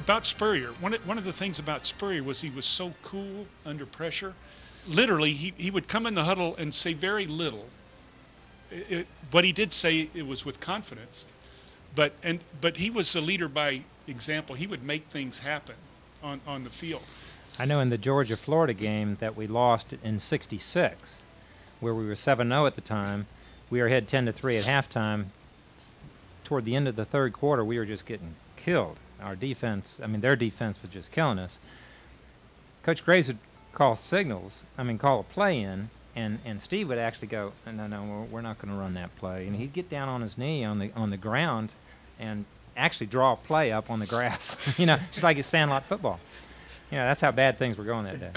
about Spurrier, one of the things about Spurrier was he was so cool under pressure. Literally, he would come in the huddle and say very little. But he did say it was with confidence. But he was a leader by example. He would make things happen on the field. I know in the Georgia-Florida game that we lost in '66, where we were 7-0 at the time, we were ahead 10-3 at halftime. Toward the end of the third quarter, we were just getting killed. Our defense, their defense was just killing us. Coach Graves would call a play in, and Steve would actually go, no, we're not going to run that play. And he'd get down on his knee on the ground and actually draw a play up on the grass, just like it's sandlot football. That's how bad things were going that day.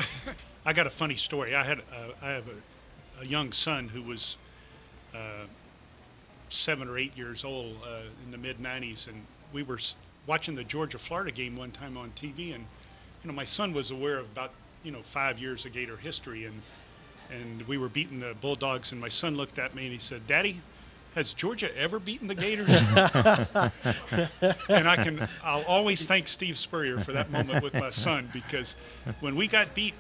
I got a funny story. I have a young son who was 7 or 8 years old in the mid-'90s, and we were watching the Georgia-Florida game one time on TV, and my son was aware of about 5 years of Gator history, and we were beating the Bulldogs, and my son looked at me and he said, "Daddy, has Georgia ever beaten the Gators?" And I'll always thank Steve Spurrier for that moment with my son, because when we got beat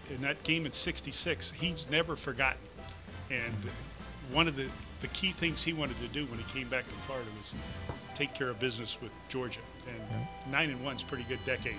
in that game in '66, he's never forgotten. And one of the key things he wanted to do when he came back to Florida was take care of business with Georgia. And 9-1 is a pretty good decade.